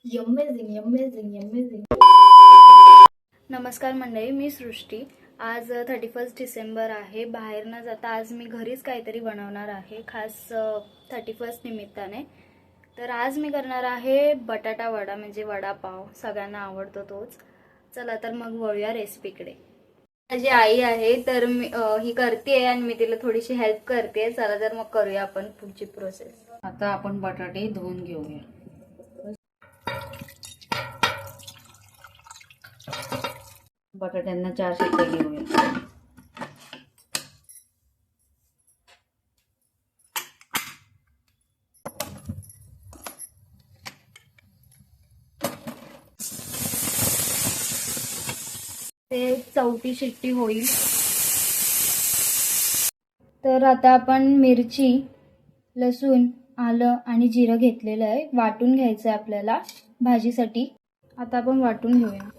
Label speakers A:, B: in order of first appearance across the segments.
A: Amazing amazing amazing. नमस्कार मंडळी, मी सृष्टी. आज 31 डिसेंबर आहे. बाहेर न जाता आज मी घरीच काहीतरी बनवणार आहे, खास 31 निमित्ताने. तर आज मी करणार आहे बटाटा वडा, म्हणजे वडापाव. सगळ्यांना आवडतो तोच. चला तर मग वळूया रेसिपीकडे. माझी आई आहे, तर मी ही करते आणि मी तिला थोडीशी हेल्प करते. चला तर मग करूया आपण पुढची प्रोसेस.
B: आता आपण बटाटे धुवून घेऊया. बटाट्यांना 4 शिट्ट्या घेऊया.
A: ते 4थी शिट्टी होईल. तर आता आपण मिरची, लसूण, आलं आणि जिरं घेतलेलं आहे. वाटून घ्यायचं आहे आपल्याला भाजीसाठी. आता आपण वाटून घेऊया.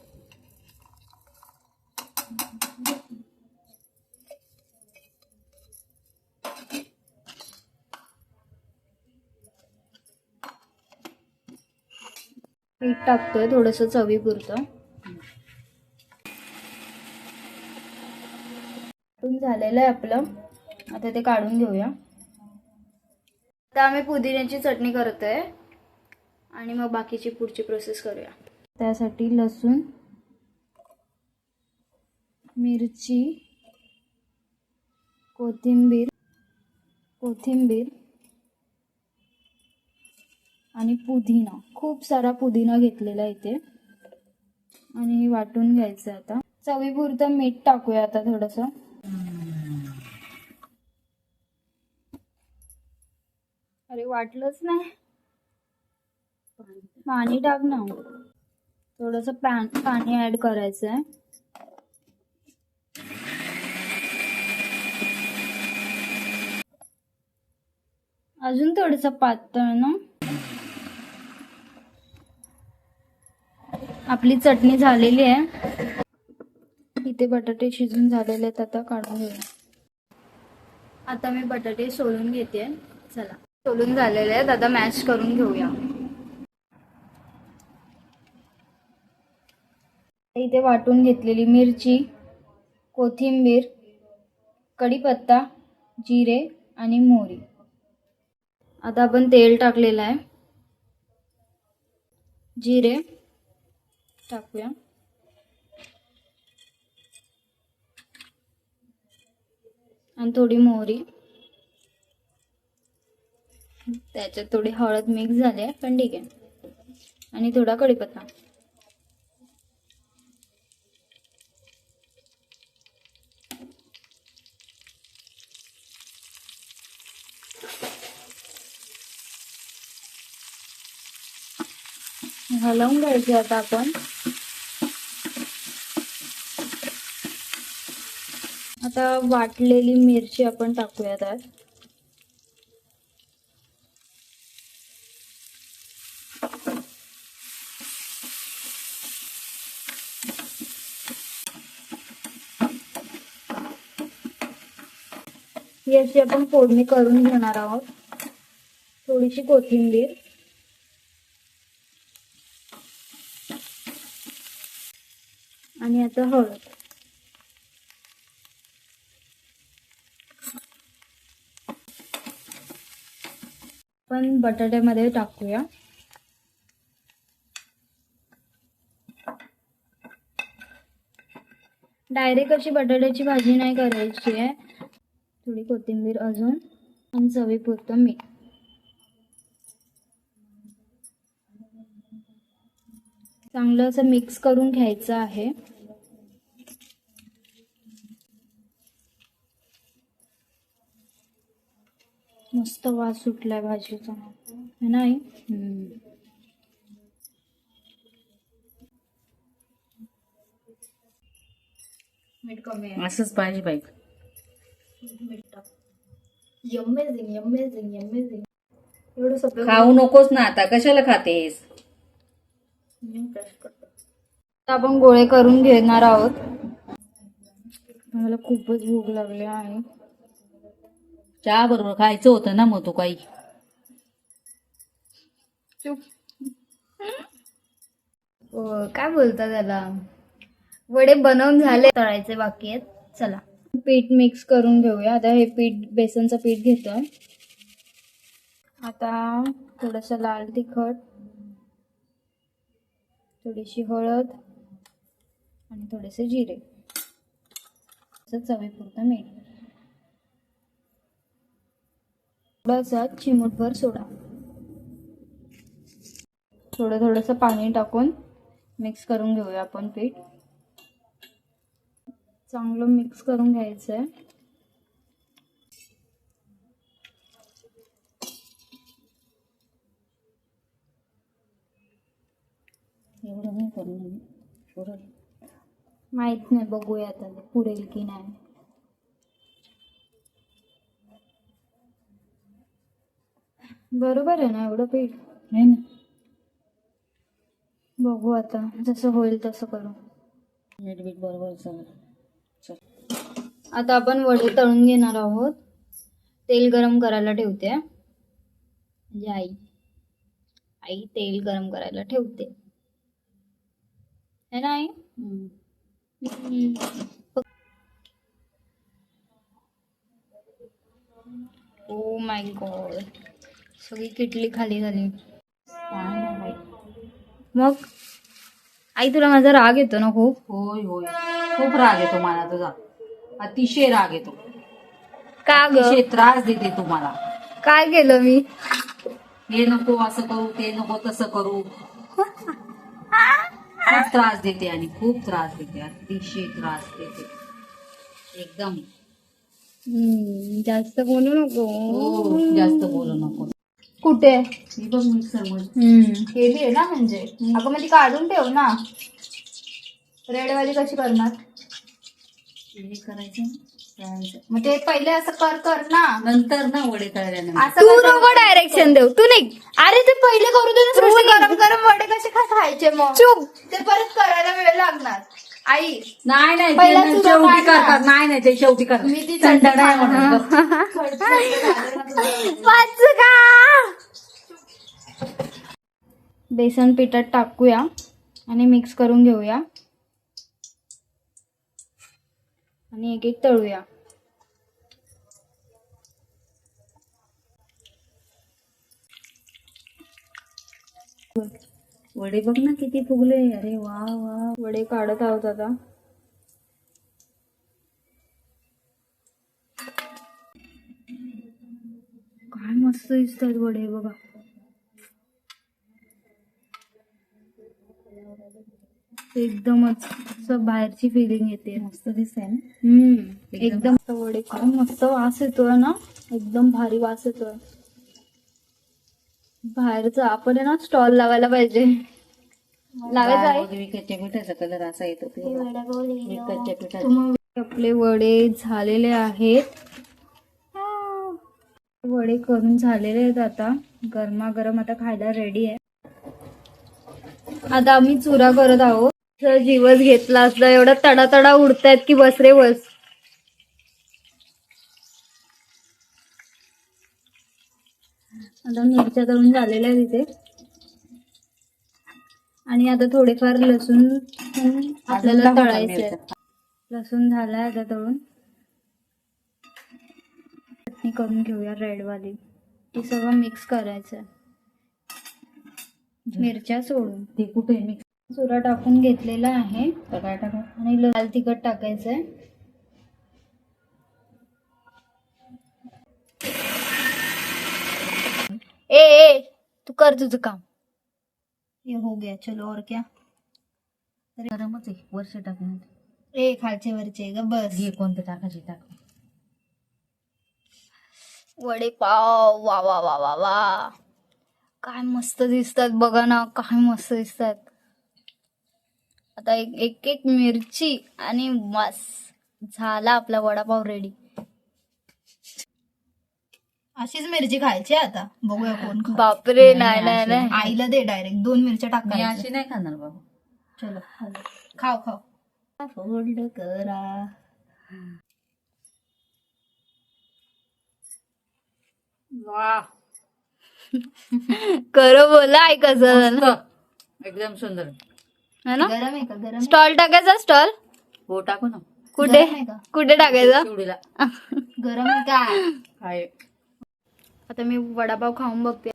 A: मीठ टाकतोय थोडंसं चवीपुरतं. वाटून झालेलं आहे आपलं. आता ते काढून घेऊया. आता आम्ही पुदिन्याची चटणी करतोय आणि मग बाकीची पुढची प्रोसेस करूया. त्यासाठी लसूण, मिरची, कोथिंबीर आणि पुदिना. खूप सारा पुदिना घेतलेला इथे आणि हे वाटून घ्यायचं. आता चवीपुरतं मीठ टाकूया. आता थोडंसं अरे वाटलंच नाही. पाणी टाक ना. थोडंसं पाणी ऍड करायचं आहे. अजून थोडंसं पातळ ना. आपली चटणी झालेली आहे. इथे बटाटे शिजून झालेले आहेत. आता काढून घेऊया. आता मी बटाटे सोलून घेते. चला, सोलून झालेले आहेत. आता मॅश करून घेऊया. इथे वाटून घेतलेली मिरची, कोथिंबीर, कढीपत्ता, जिरे आणि मोहरी. आता आपण तेल टाकलेलं आहे. जिरे टाकूया आणि थोडी मोहरी. त्याच्यात थोडी हळद मिक्स झाली आहे, पण ठीक आहे. आणि थोडा कढीपत्ता. हलवून घ्यायचे. आता आपण वाटलेली मिरची आपण टाकूया त्यात. ही अशी आपण फोडणी करून घेणार आहोत. थोडीशी कोथिंबीर आणि आता हळद. आपण बटाट्यामध्ये टाकूया. डायरेक्ट अशी बटाट्याची भाजी नाही करायची आहे. थोडी कोथिंबीर अजून आणि चवीपुरतं मीठ. चांगलं असं मिक्स करून घ्यायचं आहे. मस्त वास सुटलाय भाजीचा, नाही? मीठ कमी आहे.
B: असंच पाहिजे बाई.
A: Amazing amazing amazing. एवढं सगळं
B: खाऊ नकोस ना आता, कशाला खातेस?
A: आपण गोळे करून घेणार आहोत. मला खूपच भूक लागली आहे.
B: चहा बरोबर खायचं होतं ना मग तू काही.
A: चुप. काय बोलता त्याला, वडे बनवून झाले, तळायचे बाकी आहेत. चला पीठ मिक्स करून घेऊया. आता हे पीठ, बेसनचं पीठ घेतो. आता थोडंसं लाल तिखट, थोडीशी हळद आणि थोडेसे जिरे, चवीपुरतं मीठ, थोडासा चिमूटभर सोडा, थोडंसं पाणी टाकून मिक्स करून घेऊया आपण पीठ. चांगलं मिक्स करून घ्यायचं आहे.
B: एवढं नाही करून थोडं
A: माहित नाही, बघूया आता ते पुरेल की नाही. बरोबर आहे ना एवढं पीठ?
B: आहे ना.
A: बघू आता, जसं होईल तसं करू.
B: मीठ बीठ बरोबर सगळं. चल.
A: आता आपण वडे तळून घेणार आहोत. तेल गरम करायला ठेवते. म्हणजे आई तेल गरम करायला ठेवते, है ना आई? ओ माय गॉड, सगळी किटली खाली झाली.
B: काय नाही बाई.
A: मग आई, तुला माझा राग येतो ना खूप?
B: होय होय, खूप राग येतो मला तुझा, अतिशय राग येतो.
A: का ग?
B: अतिशय त्रास देते तुम्हाला.
A: काय केलं मी?
B: हे नको असं करू, ते नको तसं करू. खूप त्रास देते आणि खूप त्रास देते, अतिशय त्रास देते एकदम.
A: जास्त बोलू नको.
B: हो, जास्त बोलू नको.
A: कुठे?
B: मी बघ मिक्सर मध्ये
A: केली आहे ना, म्हणजे अगं मग ती काढून ठेव ना. रेडवाली कशी करणार?
B: हे करायचं तळायचं.
A: मग ते पहिले असं कर ना,
B: नंतर ना वडे तळल्यानंतर.
A: असं तू नको डायरेक्शन देऊ, तू नाही. अरे ते पहिले करू दे ना. सृष्टी, गरम गरम वडे कसे खायचे मग? चुप, ते परत करायला वेळ लागणार. आई
B: नाही नाही,
A: पहिला
B: ते
A: तुझं
B: शेवटी
A: काढ ना.
B: करतात. नाही नाही, ते शेवटी करतात.
A: मी ती
B: थंड नाही म्हणत.
A: बेसन पिठात टाकूया आणि मिक्स करून घेऊया आणि एक एक तळूया.
B: वडे बघ ना किती फुगले. अरे वा वा.
A: वडे काढत आहोत आता. काय मस्त दिसतात वडे बघा. एकदमच असं बाहेरची फिलिंग येते.
B: मस्त दिसतंय ना.
A: एकदम वडे काय मस्त वास येतोय ना, एकदम भारी वास येतोय बाहेरचा. आपण आहे ना स्टॉल लावायला पाहिजे. लावायचं आहे.
B: विकतच्या पिठाचा कलर असा येतो ते. विकतच्या पिठाचा.
A: आपले वडे झालेले आहेत. वडे करून झालेले आहेत आता. गरमागरम आता खायला रेडी आहे. आता आम्ही चुरा करत आहोत. जर जीवच घेतला असता, एवढा तडा तडा उडतायत की बस रे बस. आता मिरच्या तळून झालेल्या आहेत इथे. आणि आता थोडेफार लसूण आपल्याला तळायचे. लसूण झालाय आता तळून. चटणी करून घेऊया रेडवाली. ती सगळं मिक्स करायचं, मिरच्या सोडून.
B: ते कुठे मिक्स
A: चुरा टाकून घेतलेला आहे.
B: तर काय टाका.
A: आणि लाल तिखट टाकायचंय. ए तू कर तुझं काम. ये हो गया, चलो और क्या.
B: गरमच आहे, वर्ष टाकून.
A: ए खालचे वरचे ग बस.
B: घे कोणते टाकायचे टाक.
A: वडे पाव, वा वा वा वा वा, काय मस्त दिसतात बघा ना, काय मस्त दिसतात. आता एक एक मिरची आणि बस झाला आपला वडापाव रेडी. अशीच मिरची खायची आता. बघूया कोण खातं. बापरे, नाही नाही नाही, आईला दे डायरेक्ट 2 मिरच्या
B: मी
A: टाकायच्या.
B: अशी नाही खाणार बाबा.
A: चलो खाओ खाओ.
B: फोल्ड करा. वा.
A: कर बोला, ऐक कसं
B: एकदम सुंदर.
A: है ना?
C: गरम आहे का? गरम आहे?
A: स्टॉल टाकायचा स्टॉल
B: हो टाकू ना
A: कुठे
C: गरम आहे का?
A: कुठे टाकायचा?
B: शिवडीला
C: गरम आहे का?
B: आहे.
A: आता मी वडापाव खाऊन बघते.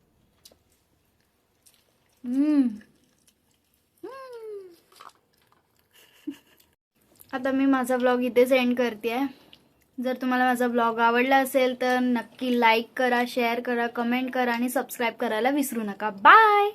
A: आता मी माझा व्लॉग इथेच एंड करते. जर तुम्हाला माझा व्लॉग आवडला असेल तर नक्की लाईक करा, शेअर करा, कमेंट करा आणि सबस्क्राईब करायला विसरू नका. बाय.